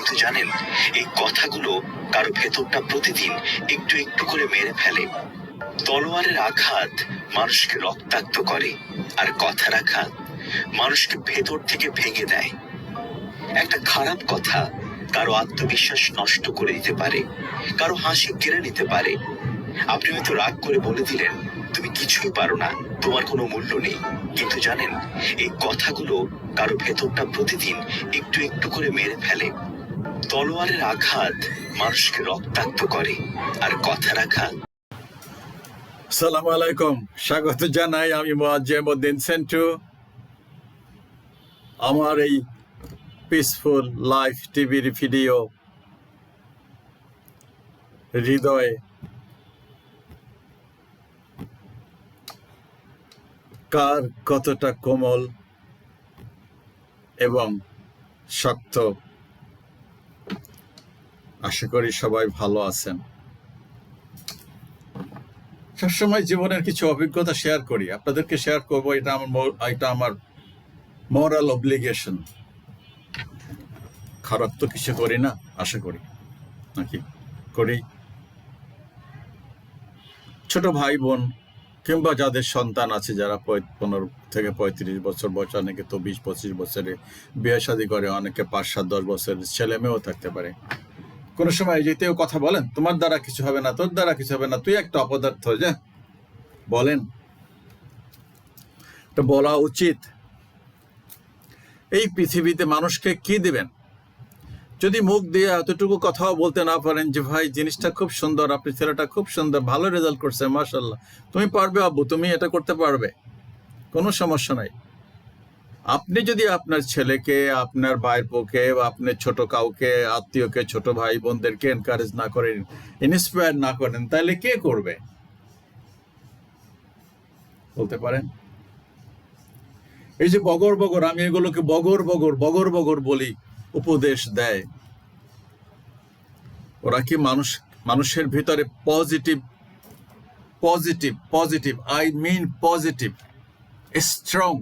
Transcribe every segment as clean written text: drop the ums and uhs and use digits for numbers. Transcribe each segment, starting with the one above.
কিন্তু জানেন, এই কথাগুলো কারো ভেতরটা প্রতিদিন একটু একটু করে মেরে ফেলে। তলোয়ারের আঘাত মানুষকে রক্তাক্ত করে, আর কথার আঘাত মানুষকে ভেতর থেকে ভেঙে দেয়। একটা খারাপ কথা কারো আত্মবিশ্বাস নষ্ট করে দিতে পারে, কারো হাসি কেড়ে নিতে পারে। আপনি হয়তো রাগ করে বলে দিলেন, তুমি কিছুই পারো না, তোমার কোনো মূল্য নেই। কিন্তু জানেন, এই কথাগুলো কারো ভেতরটা প্রতিদিন একটু একটু করে মেরে ফেলে। তলোয়ারের আঘাত মানুষকে রক্তাক্ত করে, আর কথার আঘাত। সালাম আলাইকুম, স্বাগত জানাই। আমি মোয়াজ্জেম উদ্দিন সেন্টু। আমার এই পিসফুল লাইফ টিভির ভিডিও হৃদয়ে কার কতটা কোমল এবং শক্ত, আশা করি সবাই ভালো আছেন। সবসময় জীবনের কিছু অভিজ্ঞতা শেয়ার করি, আপনাদেরকে শেয়ার করবো। এটা আমার মোরাল অব্লিগেশন। খারাপ তো কিছু করি না, আশা করি, নাকি করি? ছোট ভাই বোন কিংবা যাদের সন্তান আছে, যারা 15 থেকে 35 বছর বয়স, অনেকে তো 20-25 বছরে বিয়ে শাদী করে, অনেকে 5-7-10 বছরের ছেলে মেয়েও থাকতে পারে। কোনো সময় যেতেও কথা বলেন, তোমার দ্বারা কিছু হবে না, তোর দ্বারা কিছু হবে না, তুই একটা অপদার্থ, যে বলেন। তো বলা উচিত। এই পৃথিবীতে মানুষকে কি দিবেন যদি মুখ দিয়ে এতটুকু কথাও বলতে না পারেন যে ভাই জিনিসটা খুব সুন্দর, আপনি ছেলেটা খুব সুন্দর, ভালো রেজাল্ট করছে, মাশাআল্লাহ, তুমি পারবে আব্বু, তুমি এটা করতে পারবে, কোনো সমস্যা নাই। আপনি যদি আপনার ছেলেকে, আপনার ভাইয়ের পক্ষে বা আপনার ছোট কাউকে, আত্মীয়কে, ছোট ভাই বোনদেরকে এনকারেজ না করেন, ইন্সপায়ার না করেন, তাহলে কে করবে বলতে পারেন? এই যে বগর বগর, আমি এগুলোকে বগর বগর বলি, উপদেশ দেয়, ওরা কি মানুষের ভিতরে positive I mean positive strong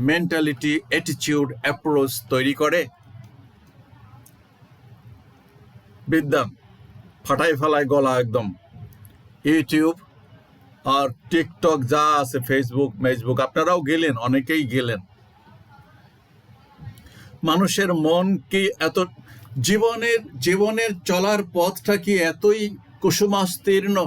mentality, attitude, approach তৈরি করে? বিদ্যা ফাটাই ফেলায় গলা একদম। ইউটিউব আর টিকটক যা আছে, ফেসবুক, আপনারাও গেলেন, অনেকেই গেলেন। মানুষের মন কি এত, জীবনের চলার পথটা কি এতই কুসুমাস্তীর্ণ?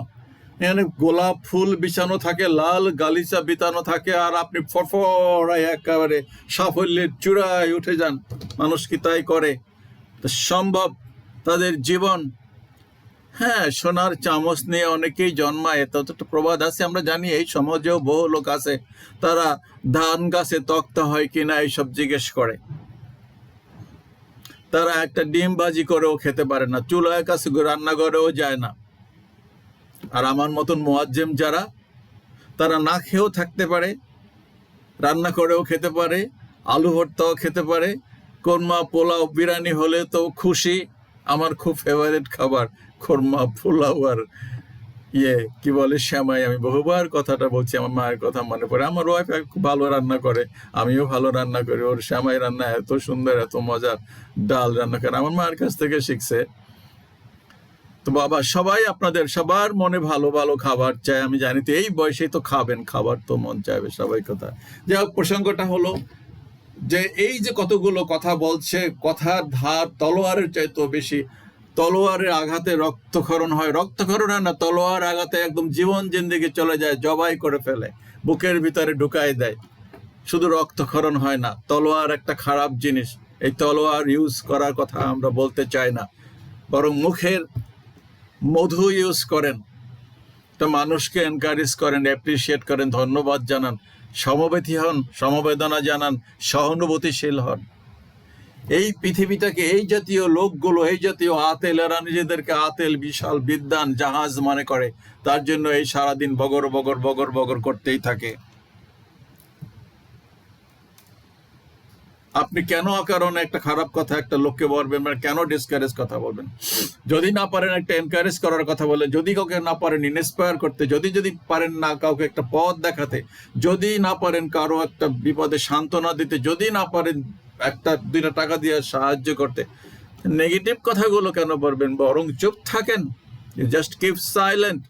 এখানে গোলাপ ফুল বিছানো থাকে, লাল গালিচা বিতানো থাকে, আর আপনি ফরফরায় একেবারে সাফল্যের চূড়ায় উঠে যান। মানুষ কি তাই করে? সম্ভব তাদের জীবন? হ্যাঁ, সোনার চামচ নিয়ে অনেকেই জন্মায়, ততটা প্রবাদ আছে, আমরা জানি। এই সমাজেও বহু লোক আছে, তারা ধান গাছে তক্তা হয় কিনা এইসব জিজ্ঞেস করে। তারা একটা ডিম ভাজি করেও খেতে পারে না, চুলায় কাছে রান্নাঘরেও যায় না। আর আমার মতন মোয়াজ্জেম যারা, তারা না খেয়েও থাকতে পারে, রান্না করেও খেতে পারে, আলু ভর্তাও খেতে পারে, কোরমা পোলাও বিরিয়ানি হলে তো খুশি। আমার খুব ফেভারিট খাবার কোরমা পোলাও আর কি বলে, শ্যামাই। আমি বহুবার কথাটা বলছি, আমার মায়ের কথা মনে পড়ে। আমার ওয়াইফ খুব ভালো রান্না করে, আমিও ভালো রান্না করি। ওর শ্যামাই রান্না এত সুন্দর, এত মজার, ডাল রান্না করে আমার মায়ের কাছ থেকে শিখছে। তো বাবা, সবাই আপনাদের সবার মনে ভালো ভালো খাবার চাই, আমি জানি। তো এই বয়সেই তো খাবেন, খাবার তো মন চাইবে সবাই। কথা যাই হোক, প্রসঙ্গটা হলো যে এই যে কতগুলো কথা বলছে, কথার ধার তলোয়ারের চাইতো বেশি। তলোয়ারের আঘাতে রক্তক্ষরণ হয়, রক্তক্ষরণ হয় না, তলোয়ার আঘাতে একদম জীবন জিন্দেগি চলে যায়, জবাই করে ফেলে, বুকের ভিতরে ঢুকাই দেয়। শুধু রক্তক্ষরণ হয় না, তলোয়ার একটা খারাপ জিনিস। এই তলোয়ার ইউজ করার কথা আমরা বলতে চাই না, বরং মুখের মধু ইউজ করেন। তো মানুষকে এনকারেজ করেন, অ্যাপ্রিসিয়েট করেন, ধন্যবাদ জানান, সমবেতী হন, সমবেদনা জানান, সহানুভূতিশীল হন। এই পৃথিবীটাকে এই জাতীয় লোকগুলো, এই জাতীয় আতেলেরা নিজেদেরকে আতেল, বিশাল বিদ্বান, জাহাজ মনে করে। তার জন্য এই সারাদিন বগর বগর করতেই থাকে। আপনি কেন কারণে একটা খারাপ কথা একটা লোককে বলবেন, মানে কেন ডিসকারেজ কথা বলবেন? যদি না পারেন একটা এনকারেজ করার কথা বলেন, যদি কাউকে না পারেন ইন্সপায়ার করতে, যদি পারেন না কাউকে একটা পথ দেখাতে, যদি না পারেন কারো একটা বিপদে সান্ত্বনা দিতে, যদি না পারেন একটা 2টা টাকা দিয়ে সাহায্য করতে, নেগেটিভ কথাগুলো কেন বলবেন? বরং চুপ থাকেন, জাস্ট কিপ সাইলেন্ট।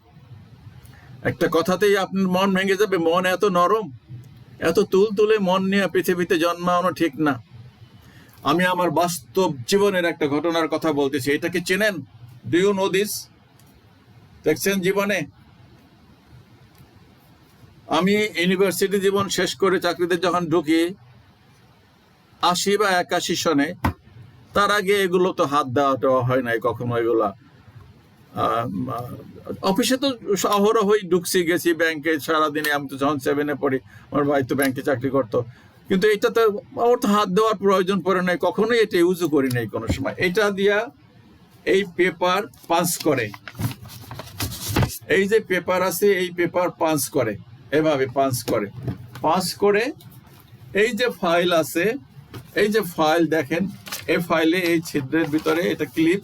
একটা কথাতেই আপনার মন ভেঙে যাবে? মন এত নরম, এত তুলতুলে মন নিয়ে পৃথিবীতে জন্মানো ঠিক না। আমি আমার বাস্তব জীবনের একটা ঘটনার কথা বলতেছি, এটাকে চেনেন? Do you know this? দেখছেন জীবনে, আমি ইউনিভার্সিটি জীবন শেষ করে চাকরিতে যখন ঢুকি 80 বা 81 সনে, তার আগে এগুলো তো হাত দেওয়া হয় নাই কখনো। এগুলা অফিসে তো অহরহই ঢুকছি গেছি, ব্যাংকে সারাদিনে। আমি তো যখন 7-এ পড়ি, আমার ভাই তো ব্যাংকে চাকরি করতো, কিন্তু এটা তো আমার তো হাত দেওয়ার প্রয়োজন পড়ে নাই, কখনোই এটা ইউজও করি নাই কোনো সময়। এটা দিয়া এই পেপার পাঞ্চ করে, এই যে পেপার আছে এই পেপার পাঞ্চ করে, এভাবে পাঞ্চ করে এই যে ফাইল আছে, এই যে ফাইল দেখেন, এই ফাইলে এই ছিদ্রের ভিতরে এটা ক্লিপ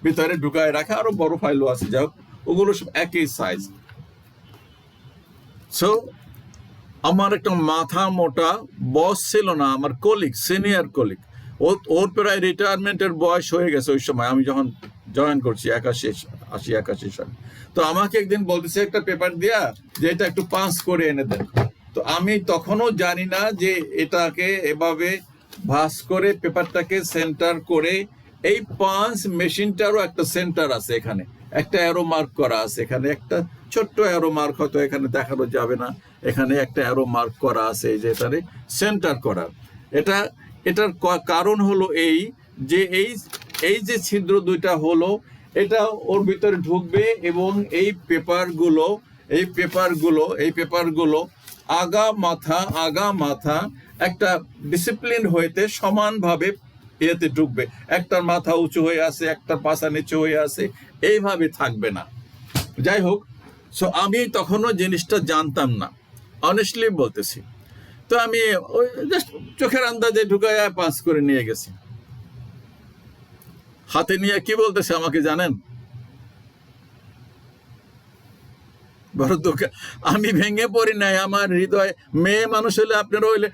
ভিতরে ঢুকায় রাখা, আরো বড় ফাইলও আছে, যাই হোক ওগুলো সব একই সাইজ। সো আমার একটা মাথা মোটা বস ছিল না, আমার কলিগ, সিনিয়র কলিগ, ওর প্রায় রিটায়ারমেন্টের বয়স হয়ে গেছে ওই সময়, আমি যখন জয়েন করছি 81 সালে। তো আমাকে একদিন বলতেছে একটা পেপার দিয়া যে এটা একটু পাঞ্চ করে এনে দেন। তো আমি তখনও জানি না যে এটাকে এভাবে ভাঁজ করে পেপারটাকে সেন্টার করে, এই পাঞ্চ মেশিনটারও একটা সেন্টার আছে, এখানে একটা অ্যারো মার্ক করা আছে, এখানে একটা ছোট্ট অ্যারো মার্ক, হয়তো এখানে দেখানো যাবে না, এখানে একটা অ্যারো মার্ক করা আছে, এই যে এটারে সেন্টার করা। এটার কারণ হলো এই যে এই যে ছিদ্র দুইটা হলো, এটা ওর ভিতরে ঢুকবে এবং এই পেপারগুলো আগা মাথা একটা ডিসিপ্লিন হইতে সমানভাবে ইয়েতে ঢুকবে। একটার মাথা উঁচু হয়ে আছে, একটার পাছা নিচু হয়ে আছে, এইভাবে থাকবে না। যাই হোক, সো আমি তখনও জিনিসটা জানতাম না, অনেস্টলি বলতেছি। তো আমি ওই জাস্ট চোখের আন্দাজে ঢুকায় পাস করে নিয়ে গেছি। হাতে নিয়ে কি বলতেছে আমাকে জানেন? বড় দুঃখ, আমি ভেঙে পড়ি নাই, আমার হৃদয়, মেয়ে মানুষ হলে আপনারা হইলে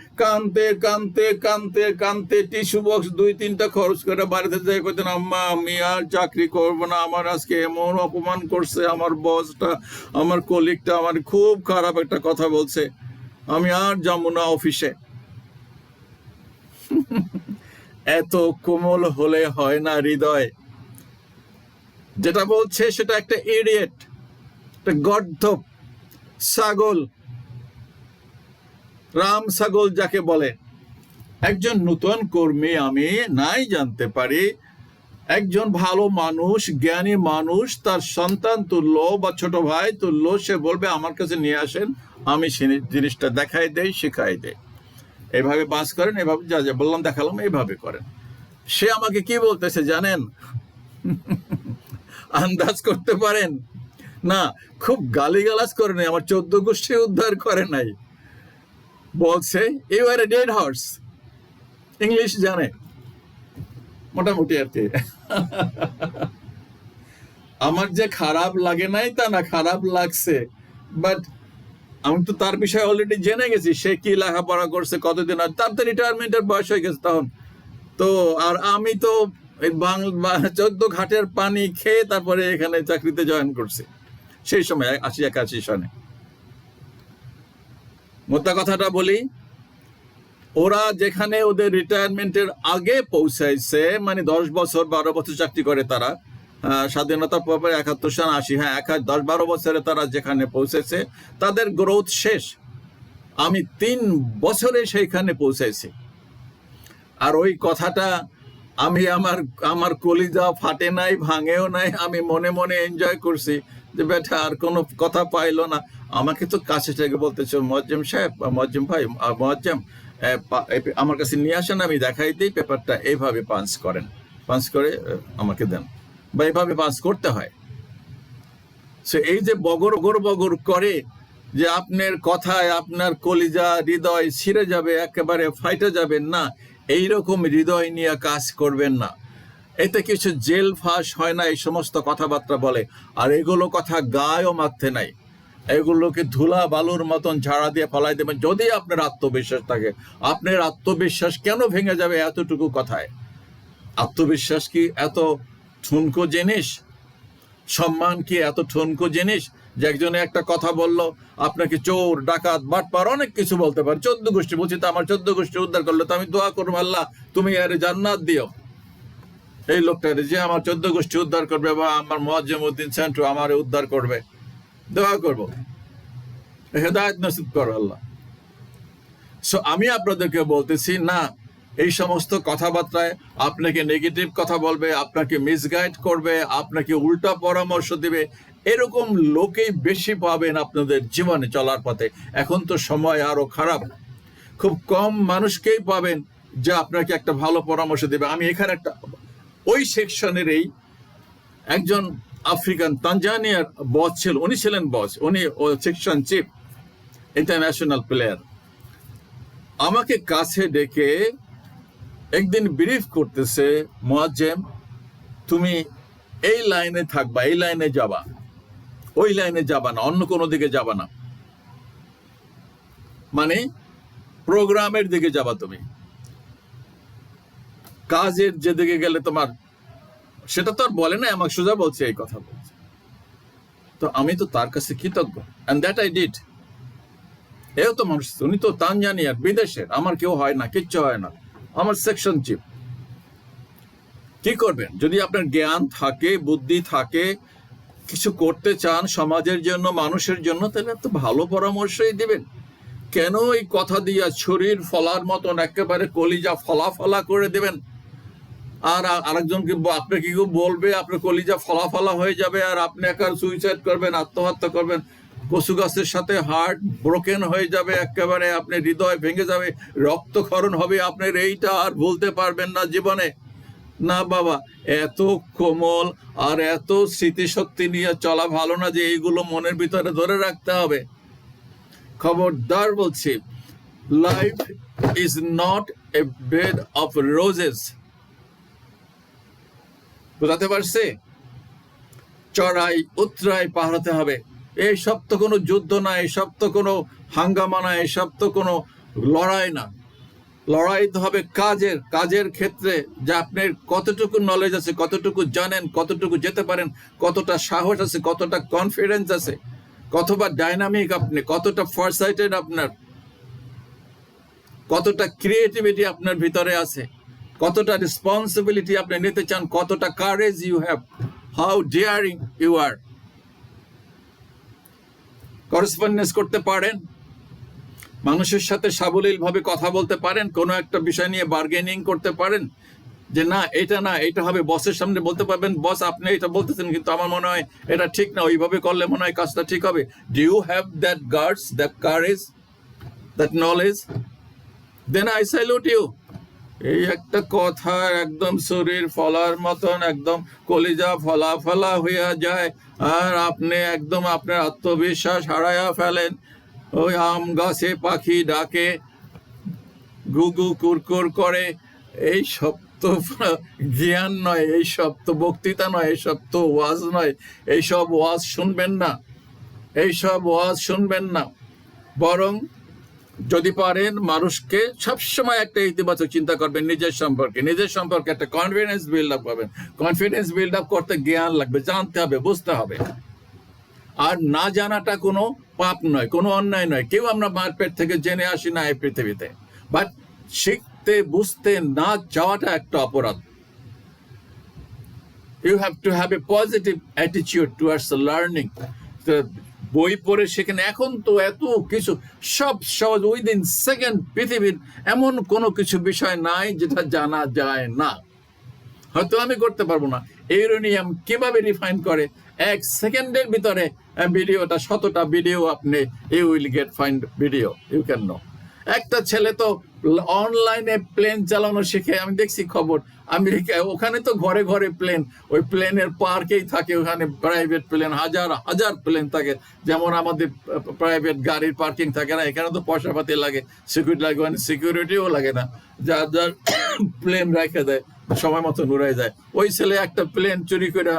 কানতে টিস্যু বক্স 2-3টা খরচ করে বাড়িতে যাই করতেন, আম্মা আমি আর চাকরি করবো না, আমার আজকে এমন অপমান করছে আমার বসটা, আমার কলিগটা আমার খুব খারাপ একটা কথা বলছে, আমি আর যাবো না অফিসে। এত কোমল হলে হয় না হৃদয়। যেটা বলছে সেটা একটা ইডিয়েট, একটা গর্দভ ছাগল, রাম ছাগল যাকে বলে। একজন নতুন কর্মী আমি নাই জানতে পারি, একজন ভালো মানুষ, জ্ঞানী মানুষ, তার সন্তান তুল্য বা ছোট ভাই তুল্য, সে বলবে আমার কাছে নিয়ে আসেন, আমি জিনিসটা দেখাই দেই, শিখাই দেই, এইভাবে বাস করেন, এভাবে যা যা বললাম দেখালাম এইভাবে করেন। সে আমাকে কি বলতেছে জানেন? আন্দাজ করতে পারেন? না, খুব গালিগালাজ করে নাই, আমার 14 গোষ্ঠী উদ্ধার করে নাই। বলছে you are a dead horse. English জানে মোটামুটি আর কি। আমার যে খারাপ লাগে নাই তা না, খারাপ লাগছে, বাট আমি তো তার বিষয়ে অলরেডি জেনে গেছি, সে কি লেখাপড়া করছে, কতদিন, আর তার তো রিটায়ারমেন্টের বয়স হয়ে গেছে তখন। তো আর আমি তো এই 14 ঘাটের পানি খেয়ে তারপরে এখানে চাকরিতে জয়েন করছি সেই সময় 81 সনে। মোদ্দা কথাটা বলি, ওরা যেখানে ওদের রিটায়ারমেন্টের আগে পৌঁছাইছে, মানে 10 বছর 12 বছর চাকরি করে তারা, স্বাধীনতার পর 71 সন 80, 10-12 বছরে তারা যেখানে পৌঁছেছে, তাদের গ্রোথ শেষ। আমি 3 বছরে সেইখানে পৌঁছাইছি। আর ওই কথাটা আমি আমার কলিজা ফাটে নাই, ভাঙেও নাই, আমি মনে মনে এনজয় করছি যে বেটা আর কোনো কথা পাইলো না। আমাকে তো কাছে থেকে বলতেছে, মোয়াজ্জেম সাহেব, মোয়াজ্জেম ভাই, মোয়াজ্জেম আমার কাছে নিয়ে আসেন, আমি দেখাই দিই পেপারটা, এইভাবে পাঞ্চ করে আমাকে দেন, বা এইভাবে পাঞ্চ করতে হয়। সে এই যে বগর করে যে আপনার কথায় আপনার কলিজা হৃদয় ছিঁড়ে যাবে, একেবারে ফাইটে যাবেন না, এইরকম হৃদয় নিয়ে কাজ করবেন না। এতে কিছু জেল ফাঁস হয় না, এই সমস্ত কথাবার্তা বলে, আর এগুলো কথা গায়েও মারতে নাই, এগুলোকে ধুলা বালুর মতন ঝাড়া দিয়ে ফেলাই দেবেন যদি আপনার আত্মবিশ্বাস থাকে। আপনার আত্মবিশ্বাস কেন ভেঙে যাবে এতটুকু কথায়? আত্মবিশ্বাস কি এত ঠুনকো জিনিস? সম্মান কি এত ঠুনকো জিনিস যে একজনে একটা কথা বললো আপনাকে চোর, ডাকাত, বাটপার অনেক কিছু বলতে পারে, 14 গোষ্ঠী বলছি, তো আমার 14 গোষ্ঠী উদ্ধার করলো, তো আমি দোয়া করবো আল্লাহ তুমি আরে জান্নাত দিও এই লোকটারে, যে আমার 14 গোষ্ঠী উদ্ধার করবে বা আমার মুয়াজ্জেম উদ্দিন সেন্টু আমার উদ্ধার করবে, দোয়া করবো, হেদায়েত নসিব করো আল্লাহ। সো আমি আপনাদেরকে বলতেছি না, এই সমস্ত কথাবার্তায় আপনাকে নেগেটিভ কথা বলবে, আপনাকে মিসগাইড করবে, আপনাকে উল্টা পরামর্শ দিবে, এরকম লোকেই বেশি পাবেন আপনাদের জীবনে চলার পথে। এখন তো সময় আরো খারাপ, খুব কম মানুষকেই পাবেন যে আপনাকে একটা ভালো পরামর্শ দেবে। আমি এখানে একটা ওই সেকশনেরই একজন আফ্রিকান তানজানিয়ার বস ছিল, উনি ছিলেন বস, উনি সেকশন চিফ, ইন্টারন্যাশনাল প্লেয়ার, আমাকে কাছে ডেকে একদিন ব্রিফ করতেছে, মুয়াজ্জেম তুমি এই লাইনে থাকবা, এই লাইনে যাবা, ওই লাইনে যাবা না, অন্য কোনো দিকে যাবা না, মানে প্রোগ্রামের দিকে যাবা, তুমি কাজের যেদিকে গেলে তোমার, সেটা তো আর বলে না, আমাকে সোজা বলছে, এই কথা বলছে। তো আমি তো তার কাছে কৃতজ্ঞ, এন্ড দ্যাট আই ডিড। এও তো মানুষ, উনি তো তানজানিয়ার, বিদেশের, আমার কেউ হয় না, কিচ্ছু হয় না, আমার সেকশন চিফ। কি করবেন? যদি আপনার জ্ঞান থাকে, বুদ্ধি থাকে, কিছু করতে চান সমাজের জন্য, মানুষের জন্য, তাহলে তো ভালো পরামর্শই দিবেন। কেন এই কথা দিয়া শরীর ফলার মতন একেবারে কলিজা ফলা ফলা করে দেবেন? আর আরেকজনকে আপনাকে কেউ বলবে আপনার কলিজা ফলা ফলা হয়ে যাবে, আর আপনি একা সুইসাইড করবেন, আত্মহত্যা করবেন, কচু গাছের সাথে হার্ট ব্রোকেন হয়ে যাবে, একেবারে আপনার হৃদয় ভেঙে যাবে, রক্তক্ষরণ হবে, আপনার এইটা আর ভুলতে পারবেন না জীবনে। না বাবা, এত কোমল আর এত স্মৃতিশক্তি নিয়ে চলা ভালো না যে এইগুলো মনের ভিতরে ধরে রাখতে হবে। খবরদার বলছি, life is not a bed of roses. বুঝাতে পারছে? চড়াই উতরাই পাহাড়াতে হবে। এইসব তো কোনো যুদ্ধ না, এসব তো কোনো হাঙ্গামা না, এসব তো কোনো লড়াই না। লড়াই তো হবে কাজের ক্ষেত্রে, যে আপনার কতটুকু নলেজ আছে, কতটুকু জানেন, কতটুকু যেতে পারেন, কতটা সাহস আছে, কতটা কনফিডেন্স আছে, কতটা ডাইনামিক আপনি, কতটা ফরসাইটেড আপনার, কতটা ক্রিয়েটিভিটি আপনার ভিতরে আছে, কতটা রেসপন্সিবিলিটি আপনি নিতে চান, কতটা courage you have, how daring you are. Correspondence করতে পারেন, মানুষের সাথে সাবলীল ভাবে কথা বলতে পারেন, কোনো একটা বিষয় নিয়ে বার্গেনিং করতে পারেন, যে না এটা না, এটা হবে, বসের সামনে বলতে পারবেন, বস আপনি এটা বলতেছেন কিন্তু আমার মনে হয় এটা ঠিক না, ওইভাবে করলে মনে হয় কাজটা ঠিক হবে। Do you have that guts, that courage, that knowledge? Then I salute you. এই একটা কথা একদম শরীর ফলার মতন, একদম কলিজা ফলা ফলা হইয়া যায়, আর আপনি একদম আপনার আত্মবিশ্বাস হারাইয়া ফেলেন। ওই আম গাছে পাখি ডাকে, গুগু কুরকুর করে, এই সব তো জ্ঞান নয়, এই সব তো বক্তৃতা নয়, এইসব তো ওয়াজ নয়, এইসব ওয়াজ শুনবেন না, এইসব ওয়াজ শুনবেন না। বরং যদি পারেন মানুষকে সবসময় একটা ইতিবাচক চিন্তা করবেন, নিজের সম্পর্কে একটা কনফিডেন্স বিল্ড আপ করবেন। কনফিডেন্স বিল্ড আপ করতে জ্ঞান লাগবে, জানতে হবে, বুঝতে হবে। আর না জানাটা কোনো পাপ নয়, কোনো অন্যায় নয়। কেউ আমরা মার পেট থেকে জেনে আসি না এই পৃথিবীতে, বাট শিখতে বুঝতে না যাওয়াটা একটা অপরাধ। You have to have a positive attitude towards learning. বই পড়ে সেখানে এখন তো এত কিছু, সব সহজ, উইদিন সেকেন্ড পৃথিবীর এমন কোনো কিছু বিষয় নাই যেটা জানা যায় না। হয়তো আমি করতে পারবো না, ইউরেনিয়াম কিভাবে রিফাইন করে, 1 সেকেন্ডের ভিতরে ভিডিওটা, 100টা ভিডিও আপনি, you will get find video, you can know. একটা ছেলে তো অনলাইনে প্লেন চালানো শিখে, আমি দেখছি খবর, আমেরিকায়, ওখানে তো ঘরে ঘরে প্লেন, ওই প্লেনের পার্কেই থাকে, ওখানে প্রাইভেট প্লেন, হাজার হাজার প্লেন থাকে, যেমন আমাদের প্রাইভেট গাড়ির পার্কিং থাকে না, এখানে তো পয়সা পাতি লাগে, সিকিউরিটি লাগে, মানে সিকিউরিটিও লাগে না, যার যার প্লেন রেখে দেয়, সময় মতো উড়াই যায়। ওই ছেলে একটা প্লেন চুরি করে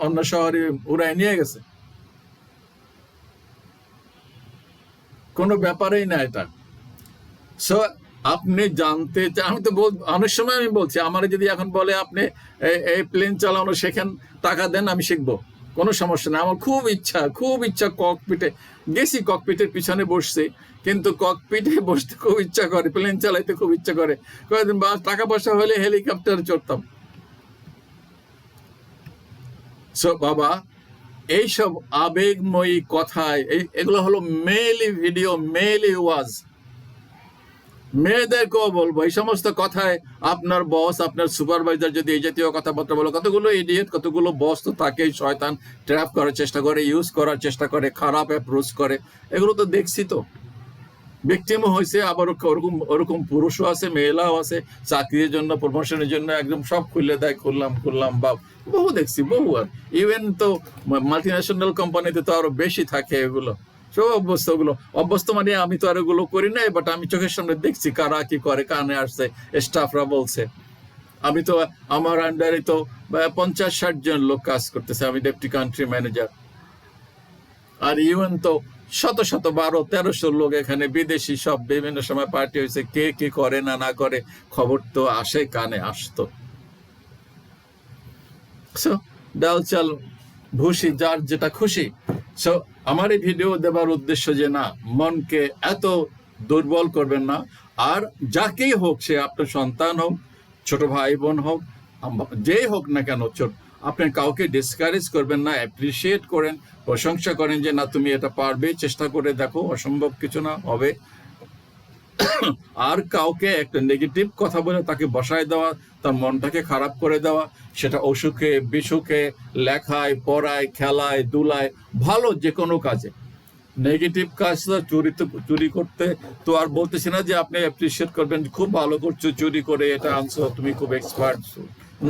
অন্য শহরে উড়াই নিয়ে গেছে, কোনো ব্যাপারেই না এটা। সো আপনি জানতে চান, আমি তো অনেক সময় আমি বলছি, আমার যদি এখন বলে আপনি এই প্লেন চালানো শেখেন, টাকা দেন, আমি শিখবো, কোনো সমস্যা নেই। আমার খুব ইচ্ছা ককপিটে গেছি, ককপিটের পিছনে বসছি, কিন্তু ককপিটে বসতে খুব ইচ্ছা করে, প্লেন চালাইতে খুব ইচ্ছা করে। কয়েকদিন বা টাকা পয়সা হলে হেলিকপ্টারে চড়তাম। সো বাবা, এইসব আবেগময়ী কথায় এগুলো হলো মেইলি ভিডিও, মেইলি ওয়াজ। মেয়েদেরকেও বলবো, এই সমস্ত কথায় আপনার বস, আপনার সুপারভাইজার যদি এই জাতীয় কথাবার্তা বলো, কতগুলো ইডিয়েট, কতগুলো বস তো তাকেই শয়তান ট্র্যাপ করার চেষ্টা করে, ইউজ করার চেষ্টা করে, খারাপ অ্যাপ্রোচ করে, এগুলো তো দেখছি। তো ভিকটিমও হয়েছে, আবার ওরকম ওরকম পুরুষও আছে, মেয়েরাও আছে, চাকরির জন্য, প্রমোশনের জন্য একদম সব খুলে দেয়, খুললাম বা বহু দেখছি, বহু। আর ইভেন তো মাল্টি ন্যাশনাল কোম্পানিতে তো আরো বেশি থাকে এগুলো সব অভ্যস্ত। ওগুলো অভ্যস্ত মানে আমি তো আর এগুলো করি নাই, বাট আমি চোখের সামনে দেখছি কারা কি করে, কানে আসছে, স্টাফরা বলছে। আমি তো আমার আন্ডারে তো 50-60 জন লোক কাজ করতেছে, আমি ডেপুটি কান্ট্রি ম্যানেজার। আর ইউএন তো শত 1200-1300 লোক এখানে, বিদেশি সব, বিভিন্ন সময় পার্টি হয়েছে, কে কি করে না করে খবর তো আসে, কানে আসতো। সো ডাল চাল ভুসি, যার যেটা খুশি। সো আমার এই ভিডিও দেবার উদ্দেশ্য যে না, মনকে এত দুর্বল করবেন না। আর যাকেই হোক, সে আপনার সন্তান হোক, ছোট ভাই বোন হোক, যেই হোক না কেন, আপনি কাউকে ডিসকারেজ করবেন না, অ্যাপ্রিসিয়েট করেন, প্রশংসা করেন যে না তুমি এটা পারবে, চেষ্টা করে দেখো, অসম্ভব কিছু না, হবে। আর কাউকে একটা নেগেটিভ কথা বলে তাকে বসায় দেওয়া, তার মনটাকে খারাপ করে দেওয়া, সেটা অসুখে বিসুখে, লেখায় পড়ায়, খেলায় দুলায়, ভালো যে কোনো কাজে, নেগেটিভ কাজটা চুরি করতে তো আর বলতেছি না যে আপনি অ্যাপ্রিসিয়েট করবেন, খুব ভালো করছো, চুরি করে এটা আনছো, তুমি খুব এক্সপার্ট,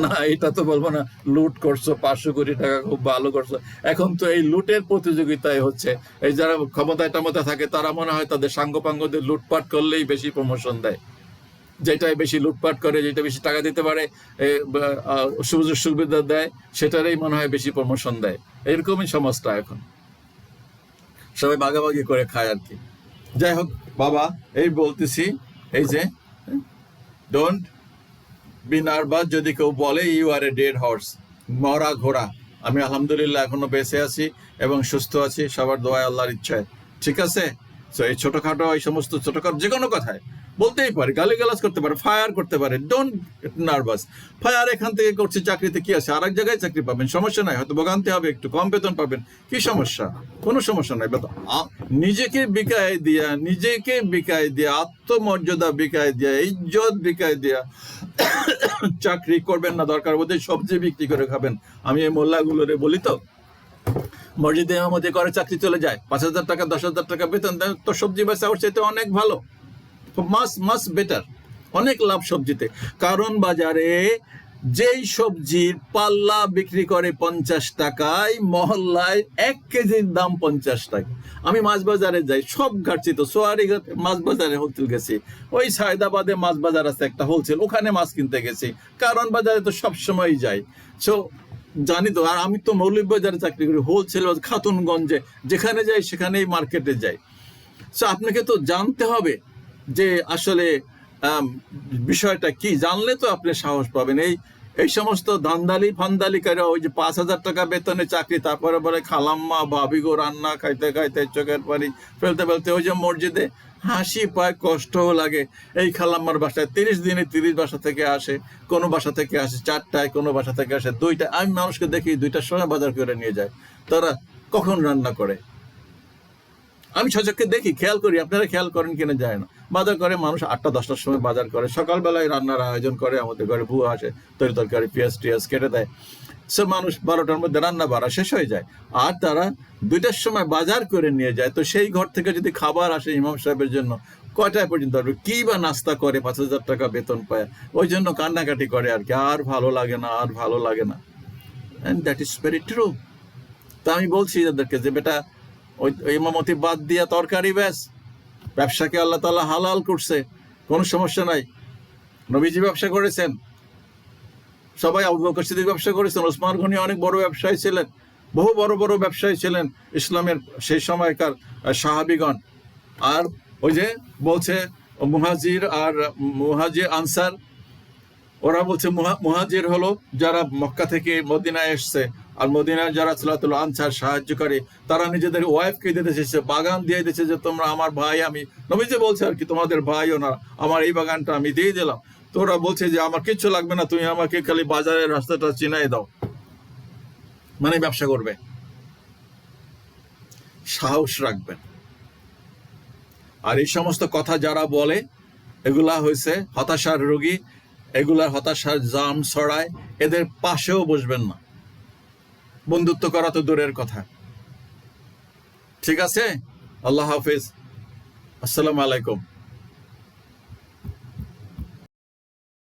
না এটা তো বলবো না। লুট করছো 500 কোটি টাকা, খুব ভালো করছো। এখন তো এই লুটের প্রতিযোগিতায় হচ্ছে, এই যারা ক্ষমতায় টমতা থাকে তারা মনে হয় তাদের সাঙ্গপাঙ্গদের লুটপাট করলেই বেশি প্রমোশন দেয়, যেটাই বেশি লুটপাট করে, যেটা বেশি টাকা দিতে পারে, সুযোগ সুবিধা দেয়, সেটারই মনে হয় বেশি প্রমোশন দেয়। এরকমই সমাজটা এখন, সবাই ভাগাভাগি করে খায় আর কি। যাই হোক বাবা, এই বলতেছি, এই যে ডোন্ট বি নার্ভাস যদি কেউ বলে you are a dead horse, মরা ঘোড়া। আমি আলহামদুলিল্লাহ এখনো বেঁচে আছি এবং সুস্থ আছি, সবার দোয়ায়, আল্লাহর ইচ্ছায়, ঠিক আছে। তো এই ছোটখাটো, এই সমস্ত ছোটখাটো যে কোনো কথায় বলতেই পারে, গালিগালাজ করতে পারে, ফায়ার করতে পারে, ডোন্ট নার্ভাস। ফায়ার এখান থেকে করছে, চাকরিতে কি আছে, আর এক জায়গায় চাকরি পাবেন, সমস্যা নাই, হয়তো ভোগান্তি হবে, একটু কম বেতন পাবেন, কি সমস্যা, কোনো সমস্যা নাই। নিজেকে বিকায় দিয়া, আত্মমর্যাদা বিকায় দিয়া, ইজ্জত বিকায় দিয়া চাকরি করবেন না। দরকার বোধ সবজি বিক্রি করে খাবেন। আমি এই মোল্লাগুলোরে বলি তো, মসজিদে ইমামতি করে চাকরি চলে যায়, 5,000 টাকা 10,000 টাকা বেতন দেয়, তো সবজি বেচা ওর চাইতে অনেক ভালো, মাস বেটার, অনেক লাভ সবজিতে। কারণ বাজারে যেই সবজির পাল্লা বিক্রি করে 50 টাকায়, মহল্লায় 1 কেজির দাম 50 টাকা। আমি মাছ বাজারে যাই, সব ঘাটছি তো, সোয়ারিঘাট মাছ বাজারে হোলসেল গেছি, ওই সায়দাবাদে মাছ বাজার আছে একটা হোলসেল, ওখানে মাছ কিনতে গেছি, কারণ বাজারে তো সবসময় যাই। সো জানি তো। আর আমি তো মৌলভীবাজারে চাকরি করি, হোলসেল, খাতুনগঞ্জে, যেখানে যাই সেখানেই মার্কেটে যাই। সো আপনাকে তো জানতে হবে যে আসলে বিষয়টা কি, জানলে তো আপনি সাহস পাবেন। এই সমস্ত ফান্দালি করে, ওই যে 5,000 টাকা বেতনে চাকরি, তারপরে বলে খালাম্মা ভাবিগো রান্না খাইতে খাইতে চোখের পানি ফেলতে ফেলতে, ওই যে মসজিদে হাসি পায়, কষ্টও লাগে। এই খালাম্মার বাসায় 30 দিনে 30 বাসা থেকে আসে, কোনো বাসা থেকে আসে 4টায়, কোনো বাসা থেকে আসে 2টায়। আমি মানুষকে দেখি 2টার সময় বাজার করে নিয়ে যায়, তারা কখন রান্না করে আমি সচক্ষে দেখি, খেয়াল করি, আপনারা খেয়াল করেন কিনা যায় না। বাজার করে মানুষ 8টা-10টার সময় বাজার করে, সকালবেলায় রান্নার আয়োজন করে, আমাদের ঘরে বুয়া আসে, তরকারি পেঁয়াজ টিয়াজ কেটে দেয়। সে মানুষ 12টার মধ্যে রান্না বাড়া শেষ হয়ে যায়, আর তারা 2টার সময় বাজার করে নিয়ে যায়। তো সেই ঘর থেকে যদি খাবার আসে ইমাম সাহেবের জন্য, কয়টায় পর্যন্ত আসবে, কি বা নাস্তা করে, 5,000 টাকা বেতন পায়, ওই জন্য কান্নাকাটি করে আর কি, আর ভালো লাগে না, আর ভালো লাগে না। And that is very true. তা আমি বলছি এদেরকে যে বেটা, ওই ইমামতি বাদ দিয়া তরকারি ব্যাস, ব্যবসাকে আল্লাহ তাআলা হালাল করছে, কোনো সমস্যা নাই। নবীজি ব্যবসা করেছেন, সবাই আবু বকর সিদ্দিক ব্যবসা করেছেন, ওসমান গনি অনেক বড় ব্যবসায়ী ছিলেন, বহু বড় বড় ব্যবসায়ী ছিলেন ইসলামের সেই সময়কার সাহাবীগণ। আর ওই যে বলছে মুহাজির আনসার, ওরা বলছে মুহাজির হলো যারা মক্কা থেকে মদিনায় এসছে, আর মদিনায় যারা সালাতুল আনসার সাহায্যকারী, তারা নিজেদের ওয়াইফকে দিয়ে দিয়েছে, বাগান দিয়ে দিয়েছে যে তোমরা আমার ভাই, আমি নবীজি বলছে আর কি তোমাদের ভাইও না, আমার এই বাগানটা আমি দিয়ে দিলাম। তো ওরা বলছে যে আমার কিচ্ছু লাগবে না, তুমি আমাকে খালি বাজারের রাস্তাটা চিনাই দাও, মানে ব্যবসা করবে। সাহস রাখবেন। আর এই সমস্ত কথা যারা বলে এগুলা হয়েছে হতাশার রোগী, এগুলার হতাশার জাম ছড়ায়, এদের পাশেও বসবেন না, বন্ধুত্ব করা তো দূরের কথা। ঠিক আছে, আল্লাহ হাফিজ, আসসালামু আলাইকুম।